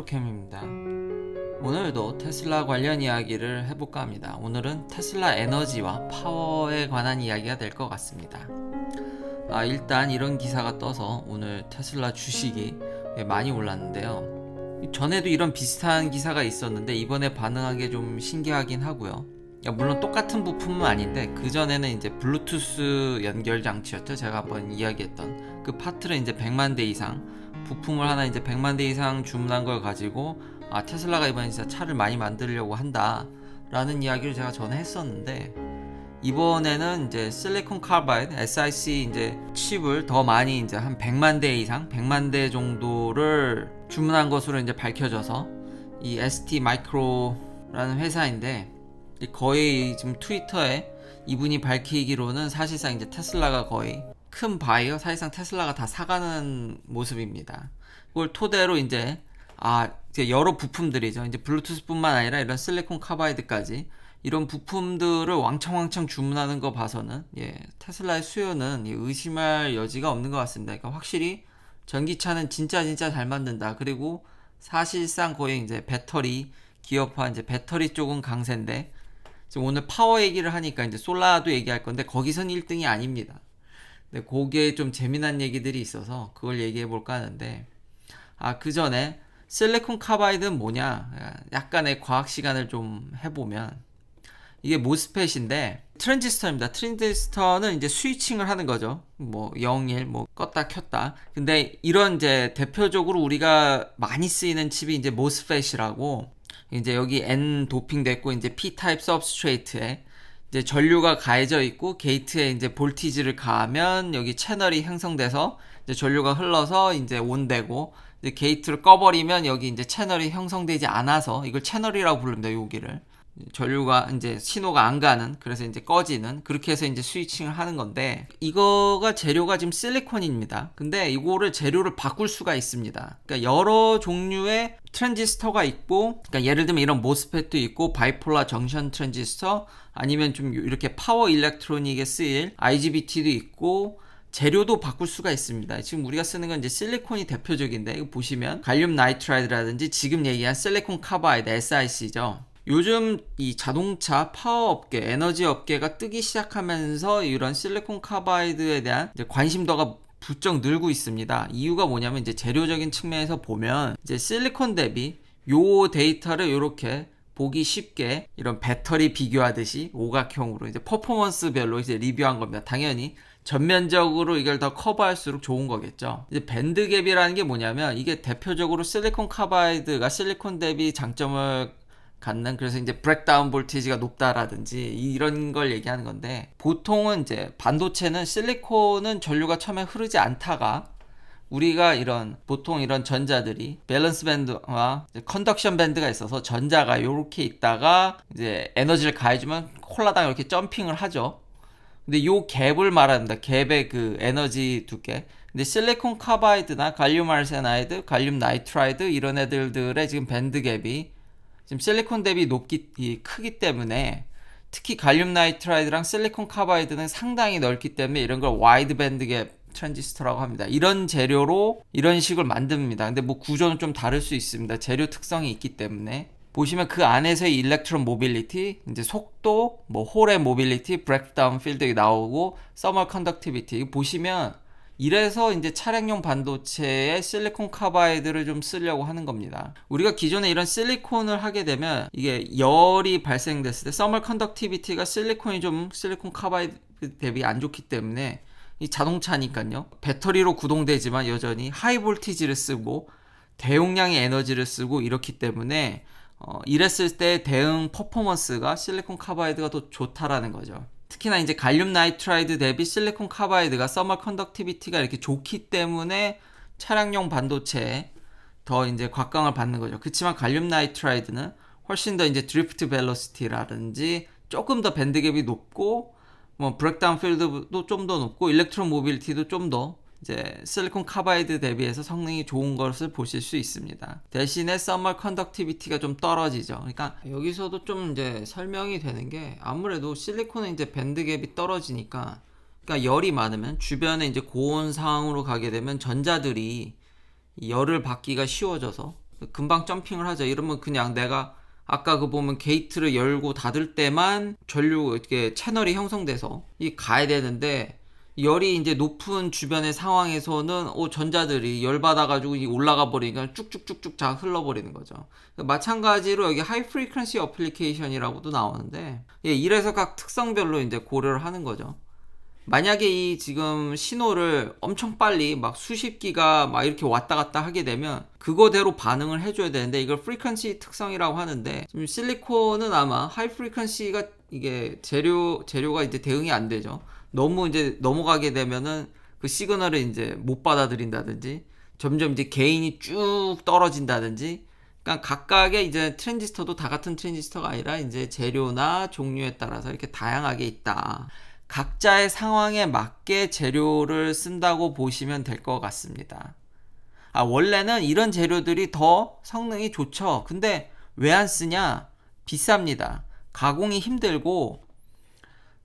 프로캠입니다. 오늘도 테슬라 관련 이야기를 해볼까 합니다. 오늘은 테슬라 에너지와 파워에 관한 이야기가 될 것 같습니다. 일단 이런 기사가 떠서 오늘 테슬라 주식이 많이 올랐는데요. 전에도 이런 비슷한 기사가 있었는데 이번에 반응한 게 좀 신기하긴 하고요. 물론 똑같은 부품은 아닌데 그 전에는 이제 블루투스 연결 장치였죠. 제가 한번 이야기했던 그 파트를 이제 100만 대 이상 부품을 하나 이제 100만 대 이상 주문한 걸 가지고 테슬라가 이번에 진짜 차를 많이 만들려고 한다 라는 이야기를 제가 전에 했었는데, 이번에는 이제 실리콘 카바이드 SiC 이제 칩을 더 많이 이제 한 100만 대 이상 100만 대 정도를 주문한 것으로 이제 밝혀져서, 이 ST 마이크로라는 회사인데 거의 지금 트위터에 이분이 밝히기로는 사실상 이제 테슬라가 거의 큰 바이어, 사실상 테슬라가 다 사가는 모습입니다. 그걸 토대로 이제 여러 부품들이죠. 이제 블루투스뿐만 아니라 이런 실리콘 카바이드까지 이런 부품들을 왕창 주문하는 거 봐서는 테슬라의 수요는 의심할 여지가 없는 것 같습니다. 그러니까 확실히 전기차는 진짜 잘 만든다. 그리고 사실상 거의 이제 배터리 기업화, 이제 배터리 쪽은 강세인데, 지금 오늘 파워 얘기를 하니까 이제 솔라도 얘기할 건데 거기선 1등이 아닙니다. 근데 거기에 좀 재미난 얘기들이 있어서 그걸 얘기해 볼까 하는데, 그 전에 실리콘 카바이드는 뭐냐, 약간의 과학 시간을 좀 해보면, 이게 모스펫인데 트랜지스터입니다. 트랜지스터는 이제 스위칭을 하는 거죠. 뭐 0, 1 뭐 껐다 켰다. 근데 이런 이제 대표적으로 우리가 많이 쓰이는 칩이 이제 모스펫이라고, 이제 여기 N 도핑됐고 이제 P 타입 서브스트레이트에 이제 전류가 가해져 있고 게이트에 이제 볼티지를 가하면 여기 채널이 형성돼서 이제 전류가 흘러서 이제 온되고, 이제 게이트를 꺼버리면 여기 이제 채널이 형성되지 않아서 이걸 채널이라고 부릅니다. 여기를 전류가 이제 신호가 안 가는, 그래서 이제 꺼지는, 그렇게 해서 이제 스위칭을 하는 건데, 이거가 재료가 지금 실리콘입니다. 근데 이거를 재료를 바꿀 수가 있습니다. 그러니까 여러 종류의 트랜지스터가 있고, 그러니까 예를 들면 이런 모스펫도 있고, 바이폴라 정션 트랜지스터, 아니면 좀 이렇게 파워 일렉트로닉에 쓰일 IGBT도 있고, 재료도 바꿀 수가 있습니다. 지금 우리가 쓰는 건 이제 실리콘이 대표적인데, 이거 보시면 갈륨 나이트라이드라든지 지금 얘기한 실리콘 카바이드 SiC죠. 요즘 이 자동차 파워 업계, 에너지 업계가 뜨기 시작하면서 이런 실리콘 카바이드에 대한 이제 관심도가 부쩍 늘고 있습니다. 이유가 뭐냐면, 이제 재료적인 측면에서 보면 이제 실리콘 대비 요 데이터를 이렇게 보기 쉽게 이런 배터리 비교하듯이 오각형으로 이제 퍼포먼스별로 이제 리뷰한 겁니다. 당연히 전면적으로 이걸 더 커버할수록 좋은 거겠죠. 이제 밴드갭이라는 게 뭐냐면, 이게 대표적으로 실리콘 카바이드가 실리콘 대비 장점을 갖는, 그래서 이제 브렉다운 볼티지가 높다라든지 이런 걸 얘기하는 건데, 보통은 이제 반도체는 실리콘은 전류가 처음에 흐르지 않다가 우리가 보통 이런 전자들이 밸런스 밴드와 컨덕션 밴드가 있어서 전자가 이렇게 있다가 이제 에너지를 가해주면 홀라당 이렇게 점핑을 하죠. 근데 요 갭을 말합니다. 갭의 그 에너지 두께. 근데 실리콘 카바이드나 갈륨 아르세나이드, 갈륨 나이트라이드 이런 애들의 지금 밴드 갭이 지금 실리콘 대비 크기 때문에, 특히 갈륨 나이트라이드랑 실리콘 카바이드는 상당히 넓기 때문에 이런 걸 와이드 밴드 갭 트랜지스터라고 합니다. 이런 재료로 이런 식을 만듭니다. 근데 뭐 구조는 좀 다를 수 있습니다. 재료 특성이 있기 때문에. 보시면 그 안에서의 일렉트론 모빌리티, 이제 속도, 뭐 홀의 모빌리티, 브레이크다운 필드 나오고, 서멀 컨덕티비티 보시면, 이래서 이제 차량용 반도체에 실리콘 카바이드를 좀 쓰려고 하는 겁니다. 우리가 기존에 이런 실리콘을 하게 되면 이게 열이 발생됐을 때 서멀 컨덕티비티가 실리콘이 좀 실리콘 카바이드 대비 안 좋기 때문에, 이 자동차니까요. 배터리로 구동되지만 여전히 하이 볼티지를 쓰고 대용량의 에너지를 쓰고 이렇기 때문에 이랬을 때 대응 퍼포먼스가 실리콘 카바이드가 더 좋다라는 거죠. 특히나 이제 갈륨 나이트라이드 대비 실리콘 카바이드가 서멀 컨덕티비티가 이렇게 좋기 때문에 차량용 반도체에 더 이제 곽광을 받는 거죠. 그렇지만 갈륨 나이트라이드는 훨씬 더 이제 드리프트 벨로시티라든지 조금 더 밴드갭이 높고, 뭐 브레이크다운 필드도 좀 더 높고, 일렉트론 모빌리티도 좀 더 이제 실리콘 카바이드 대비해서 성능이 좋은 것을 보실 수 있습니다. 대신에 서멀 컨덕티비티가 좀 떨어지죠. 그러니까 여기서도 좀 이제 설명이 되는 게, 아무래도 실리콘은 이제 밴드갭이 떨어지니까, 그러니까 열이 많으면 주변에 이제 고온 상황으로 가게 되면 전자들이 열을 받기가 쉬워져서 금방 점핑을 하죠. 이러면 그냥 내가 아까 그 보면 게이트를 열고 닫을 때만 전류 이렇게 채널이 형성돼서 이 가야 되는데, 열이 이제 높은 주변의 상황에서는 전자들이 열 받아가지고 올라가 버리니까 쭉쭉쭉쭉 다 흘러버리는 거죠. 마찬가지로 여기 하이 프리퀀시 어플리케이션이라고도 나오는데, 예, 이래서 각 특성별로 이제 고려를 하는 거죠. 만약에 이 지금 신호를 엄청 빨리 막 수십 기가 막 이렇게 왔다 갔다 하게 되면 그거대로 반응을 해줘야 되는데, 이걸 프리퀀시 특성이라고 하는데, 지금 실리콘은 아마 하이 프리퀀시가 이게 재료가 이제 대응이 안 되죠. 너무 이제 넘어가게 되면은 그 시그널을 이제 못 받아들인다든지 점점 이제 게인이 쭉 떨어진다든지, 그러니까 각각의 이제 트랜지스터도 다 같은 트랜지스터가 아니라 이제 재료나 종류에 따라서 이렇게 다양하게 있다. 각자의 상황에 맞게 재료를 쓴다고 보시면 될 것 같습니다. 원래는 이런 재료들이 더 성능이 좋죠. 근데 왜 안 쓰냐? 비쌉니다. 가공이 힘들고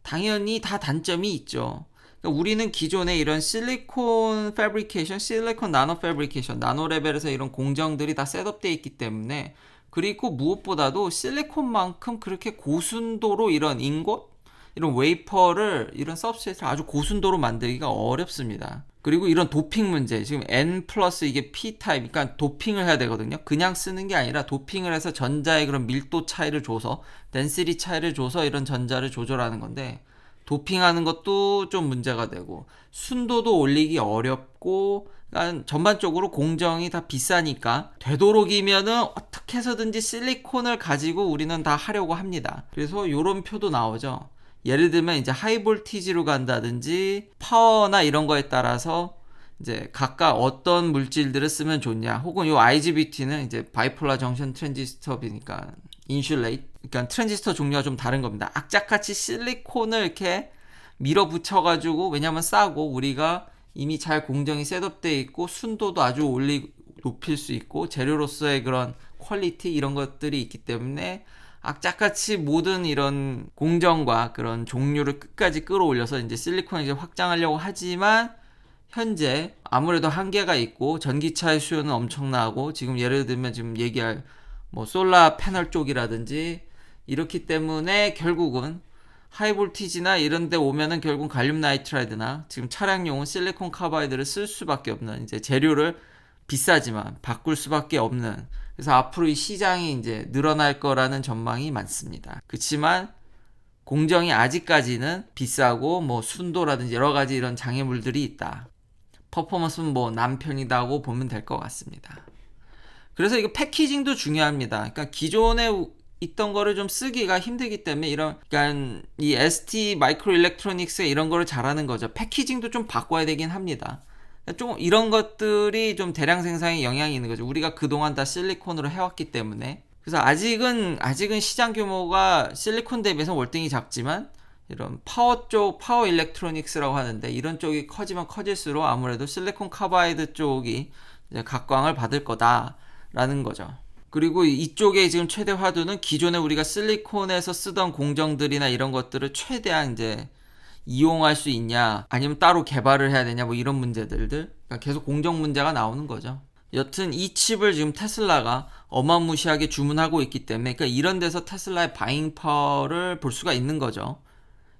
당연히 다 단점이 있죠. 그러니까 우리는 기존에 이런 실리콘 패브리케이션, 실리콘 나노 패브리케이션, 나노 레벨에서 이런 공정들이 다 셋업되어 있기 때문에, 그리고 무엇보다도 실리콘만큼 그렇게 고순도로 이런 인got, 이런 웨이퍼를, 이런 서브스트레이트를 아주 고순도로 만들기가 어렵습니다. 그리고 이런 도핑 문제, 지금 N 플러스 이게 P 타입, 그러니까 도핑을 해야 되거든요. 그냥 쓰는 게 아니라 도핑을 해서 전자의 그런 밀도 차이를 줘서, 덴시티 차이를 줘서 이런 전자를 조절하는 건데, 도핑하는 것도 좀 문제가 되고, 순도도 올리기 어렵고, 그러니까 전반적으로 공정이 다 비싸니까 되도록이면은 어떻게 해서든지 실리콘을 가지고 우리는 다 하려고 합니다. 그래서 이런 표도 나오죠. 예를 들면 이제 하이 볼티지로 간다든지 파워나 이런 거에 따라서 이제 각각 어떤 물질들을 쓰면 좋냐, 혹은 요 IGBT는 이제 바이폴라 정션 트랜지스터니까 인슐레이트, 그러니까 트랜지스터 종류가 좀 다른 겁니다. 악착같이 실리콘을 이렇게 밀어붙여가지고, 왜냐면 싸고 우리가 이미 잘 공정이 셋업되어 있고 순도도 아주 높일 수 있고 재료로서의 그런 퀄리티 이런 것들이 있기 때문에 악착같이 모든 이런 공정과 그런 종류를 끝까지 끌어올려서 이제 실리콘을 이제 확장하려고 하지만, 현재 아무래도 한계가 있고 전기차의 수요는 엄청나고, 지금 예를 들면 지금 얘기할 뭐 솔라 패널 쪽이라든지 이렇기 때문에 결국은 하이볼티지나 이런 데 오면은 결국 갈륨 나이트라이드나 지금 차량용은 실리콘 카바이드를 쓸 수밖에 없는, 이제 재료를 비싸지만 바꿀 수밖에 없는, 그래서 앞으로 이 시장이 이제 늘어날 거라는 전망이 많습니다. 그렇지만 공정이 아직까지는 비싸고 뭐 순도라든지 여러 가지 이런 장애물들이 있다. 퍼포먼스는 뭐 남편이다고 보면 될 것 같습니다. 그래서 이거 패키징도 중요합니다. 그러니까 기존에 있던 거를 좀 쓰기가 힘들기 때문에 그러니까 이 ST 마이크로 일렉트로닉스 이런 거를 잘하는 거죠. 패키징도 좀 바꿔야 되긴 합니다. 좀 이런 것들이 좀 대량 생산에 영향이 있는 거죠. 우리가 그동안 다 실리콘으로 해왔기 때문에. 그래서 아직은 시장 규모가 실리콘 대비해서 월등히 작지만, 이런 파워 쪽, 파워 일렉트로닉스라고 하는데, 이런 쪽이 커지면 커질수록 아무래도 실리콘 카바이드 쪽이 이제 각광을 받을 거다라는 거죠. 그리고 이쪽에 지금 최대 화두는 기존에 우리가 실리콘에서 쓰던 공정들이나 이런 것들을 최대한 이제 이용할 수 있냐, 아니면 따로 개발을 해야 되냐, 뭐 이런 문제들을, 그러니까 계속 공정 문제가 나오는 거죠. 여튼 이 칩을 지금 테슬라가 어마무시하게 주문하고 있기 때문에, 그러니까 이런 데서 테슬라의 바잉 파워를 볼 수가 있는 거죠.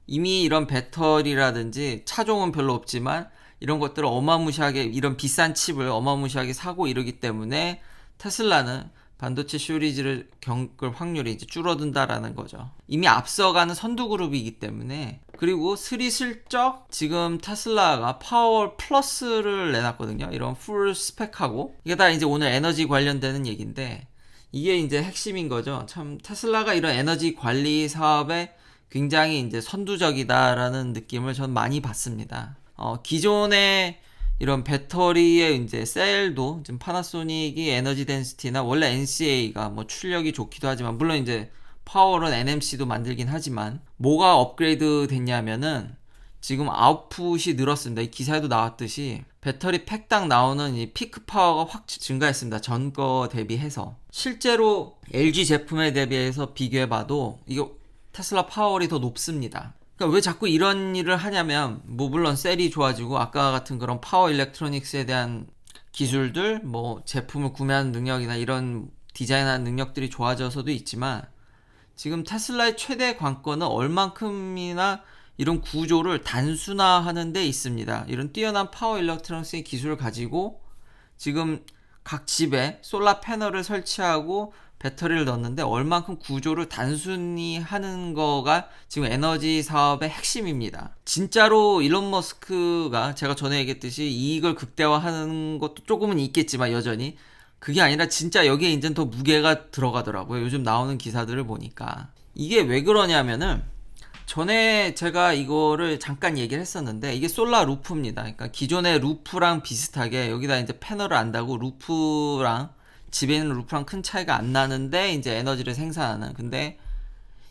이미 이런 배터리라든지 차종은 별로 없지만 이런 것들을 어마무시하게, 이런 비싼 칩을 어마무시하게 사고 이러기 때문에 테슬라는 반도체 쇼리지를 겪을 확률이 이제 줄어든다라는 거죠. 이미 앞서가는 선두 그룹이기 때문에. 그리고 스리슬쩍 지금 테슬라가 파워 플러스를 내놨거든요. 이런 풀 스펙하고. 이게 다 이제 오늘 에너지 관련되는 얘기인데, 이게 이제 핵심인 거죠. 참 테슬라가 이런 에너지 관리 사업에 굉장히 이제 선두적이다라는 느낌을 전 많이 받습니다. 기존에 이런 배터리의 이제 셀도 지금 파나소닉이 에너지 덴시티나, 원래 NCA가 뭐 출력이 좋기도 하지만, 물론 이제 파워는 NMC도 만들긴 하지만, 뭐가 업그레이드 됐냐면은 지금 아웃풋이 늘었습니다. 이 기사에도 나왔듯이 배터리 팩당 나오는 이 피크 파워가 확 증가했습니다. 전 거 대비해서. 실제로 LG 제품에 대비해서 비교해봐도 이거 테슬라 파워이 더 높습니다. 그러니까 왜 자꾸 이런 일을 하냐면, 뭐 물론 셀이 좋아지고 아까 같은 그런 파워 일렉트로닉스에 대한 기술들, 뭐 제품을 구매하는 능력이나 이런 디자인하는 능력들이 좋아져서도 있지만 지금 테슬라의 최대 관건은 얼만큼이나 이런 구조를 단순화하는 데 있습니다. 이런 뛰어난 파워 일렉트로닉스의 기술을 가지고 지금 각 집에 솔라 패널을 설치하고 배터리를 넣었는데 얼만큼 구조를 단순히 하는 거가 지금 에너지 사업의 핵심입니다. 진짜로 일론 머스크가 제가 전에 얘기했듯이 이익을 극대화하는 것도 조금은 있겠지만 여전히 그게 아니라 진짜 여기에 이제 더 무게가 들어가더라고요. 요즘 나오는 기사들을 보니까. 이게 왜 그러냐면은 전에 제가 이거를 잠깐 얘기를 했었는데 이게 솔라 루프입니다. 그러니까 기존의 루프랑 비슷하게 여기다 이제 패널을 안 달고 루프랑 집에 있는 루프랑 큰 차이가 안 나는데 이제 에너지를 생산하는. 근데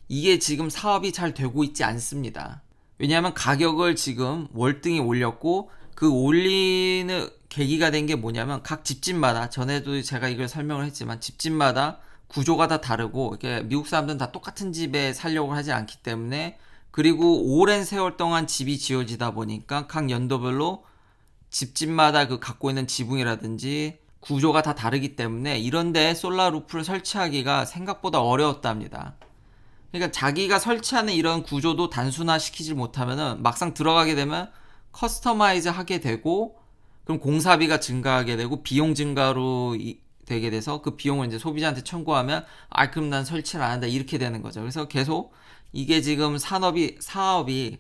이게 지금 사업이 잘 되고 있지 않습니다. 왜냐하면 가격을 지금 월등히 올렸고 그 올리는 계기가 된 게 뭐냐면 각 집집마다 전에도 제가 이걸 설명을 했지만 집집마다 구조가 다 다르고 이게 미국 사람들은 다 똑같은 집에 살려고 하지 않기 때문에 그리고 오랜 세월 동안 집이 지어지다 보니까 각 연도별로 집집마다 그 갖고 있는 지붕이라든지 구조가 다 다르기 때문에 이런데 솔라 루프를 설치하기가 생각보다 어려웠답니다. 그러니까 자기가 설치하는 이런 구조도 단순화 시키지 못하면은 막상 들어가게 되면 커스터마이즈 하게 되고 그럼 공사비가 증가하게 되고 비용 증가로 되게 돼서 그 비용을 이제 소비자한테 청구하면 그럼 난 설치를 안 한다 이렇게 되는 거죠. 그래서 계속 이게 지금 사업이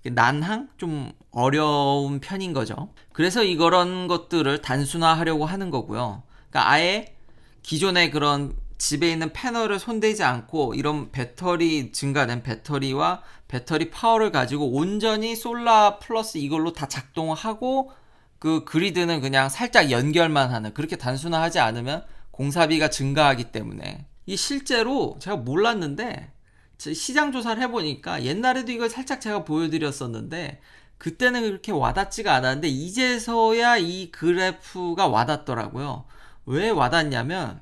난항? 좀 어려운 편인 거죠. 그래서 이런 것들을 단순화하려고 하는 거고요. 그러니까 아예 기존의 그런 집에 있는 패널을 손대지 않고 이런 배터리 증가된 배터리와 배터리 파워를 가지고 온전히 솔라 플러스 이걸로 다 작동하고 그 그리드는 그냥 살짝 연결만 하는 그렇게 단순화하지 않으면 공사비가 증가하기 때문에 이 실제로 제가 몰랐는데 시장 조사를 해보니까 옛날에도 이걸 살짝 제가 보여드렸었는데 그때는 그렇게 와닿지가 않았는데 이제서야 이 그래프가 와닿더라고요. 왜 와닿냐면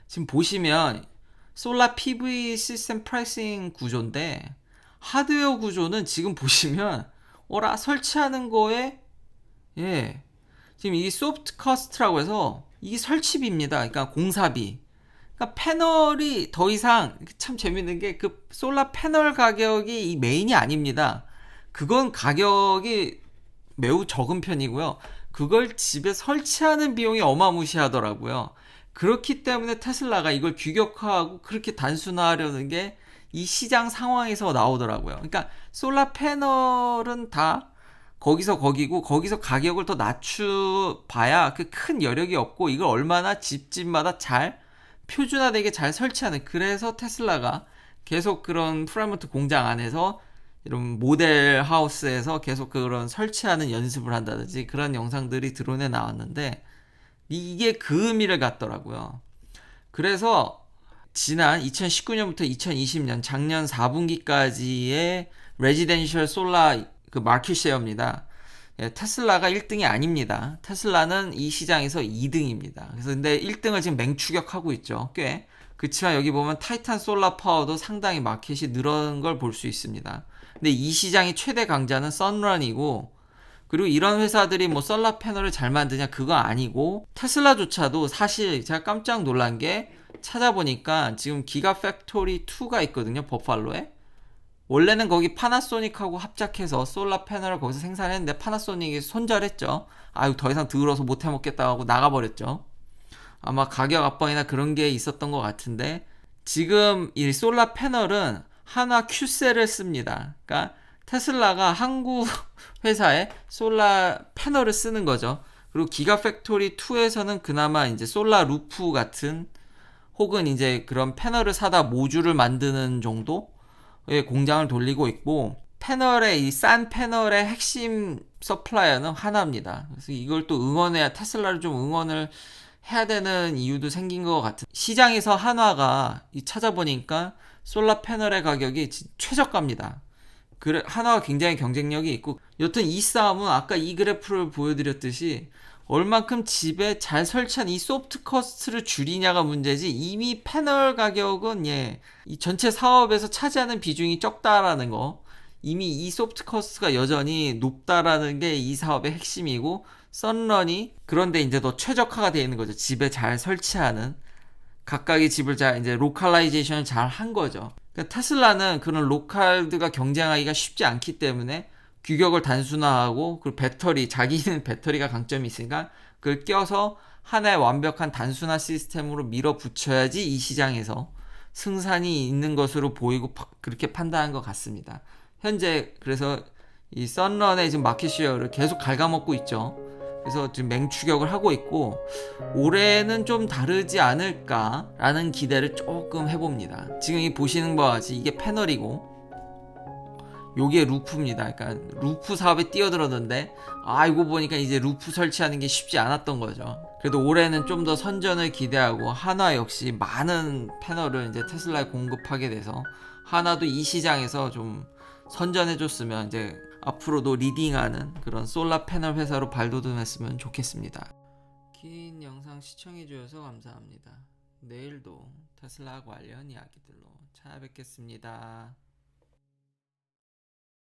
지금 보시면 솔라 PV 시스템 프라이싱 구조인데 하드웨어 구조는 지금 보시면 설치하는 거에 지금 이 소프트 커스트라고 해서 이게 설치비입니다. 그러니까 공사비. 그러니까 패널이 더 이상 참 재밌는 게 그 솔라 패널 가격이 이 메인이 아닙니다. 그건 가격이 매우 적은 편이고요. 그걸 집에 설치하는 비용이 어마무시하더라고요. 그렇기 때문에 테슬라가 이걸 규격화하고 그렇게 단순화하려는 게 이 시장 상황에서 나오더라고요. 그러니까 솔라 패널은 다 거기서 거기고 거기서 가격을 더 낮춰봐야 그 큰 여력이 없고 이걸 얼마나 집집마다 잘 표준화되게 잘 설치하는 그래서 테슬라가 계속 그런 프라이머트 공장 안에서 이런 모델 하우스에서 계속 그런 설치하는 연습을 한다든지 그런 영상들이 드론에 나왔는데 이게 그 의미를 갖더라고요. 그래서 지난 2019년부터 2020년 작년 4분기까지의 레지덴셜 솔라 그 마켓 셰어입니다. 테슬라가 1등이 아닙니다. 테슬라는 이 시장에서 2등입니다. 그래서 근데 1등을 지금 맹추격하고 있죠. 꽤. 그렇지만 여기 보면 타이탄 솔라 파워도 상당히 마켓이 늘어난 걸 볼 수 있습니다. 근데 이 시장의 최대 강자는 선런이고 그리고 이런 회사들이 뭐 솔라 패널을 잘 만드냐 그거 아니고 테슬라조차도 사실 제가 깜짝 놀란 게 찾아보니까 지금 기가 팩토리 2가 있거든요. 버팔로에. 원래는 거기 파나소닉하고 합작해서 솔라 패널을 거기서 생산했는데 파나소닉이 손절했죠. 더 이상 들어서 못 해먹겠다고 하고 나가버렸죠. 아마 가격 압박이나 그런 게 있었던 것 같은데 지금 이 솔라 패널은 한화 큐셀을 씁니다. 그러니까 테슬라가 한국 회사에 솔라 패널을 쓰는 거죠. 그리고 기가 팩토리 2에서는 그나마 이제 솔라 루프 같은 혹은 이제 그런 패널을 사다 모듈을 만드는 정도의 공장을 돌리고 있고 패널의 이 싼 패널의 핵심 서플라이어는 하나입니다. 그래서 이걸 또 테슬라를 좀 응원을 해야 되는 이유도 생긴 것 같은 시장에서 한화가 찾아보니까 솔라 패널의 가격이 최저가입니다. 한화가 굉장히 경쟁력이 있고 여튼 이 싸움은 아까 이 그래프를 보여드렸듯이 얼만큼 집에 잘 설치한 이 소프트 커스트를 줄이냐가 문제지 이미 패널 가격은 이 전체 사업에서 차지하는 비중이 적다라는 거 이미 이 소프트 커스트가 여전히 높다라는 게 이 사업의 핵심이고 썬런이 그런데 이제 더 최적화가 되어 있는 거죠. 집에 잘 설치하는 각각의 집을 잘 이제 로컬라이제이션을 잘 한 거죠. 그러니까 테슬라는 그런 로컬드가 경쟁하기가 쉽지 않기 때문에 규격을 단순화하고 그리고 배터리 자기는 배터리가 강점이 있으니까 그걸 껴서 하나의 완벽한 단순화 시스템으로 밀어붙여야지 이 시장에서 승산이 있는 것으로 보이고 그렇게 판단한 것 같습니다. 현재 그래서 이 썬런의 지금 마켓 쉐어를 계속 갉아먹고 있죠. 그래서 지금 맹추격을 하고 있고 올해는 좀 다르지 않을까라는 기대를 조금 해봅니다. 지금 이 보시는 바와 같이 이게 패널이고 요게 루프입니다. 그러니까 루프 사업에 뛰어들었는데 이거 보니까 이제 루프 설치하는 게 쉽지 않았던 거죠. 그래도 올해는 좀 더 선전을 기대하고 한화 역시 많은 패널을 이제 테슬라에 공급하게 돼서 한화도 이 시장에서 좀 선전해줬으면 이제 앞으로도 리딩하는 그런 솔라 패널 회사로 발돋움했으면 좋겠습니다. 긴 영상 시청해주셔서 감사합니다. 내일도 테슬라 관련 이야기들로 찾아뵙겠습니다.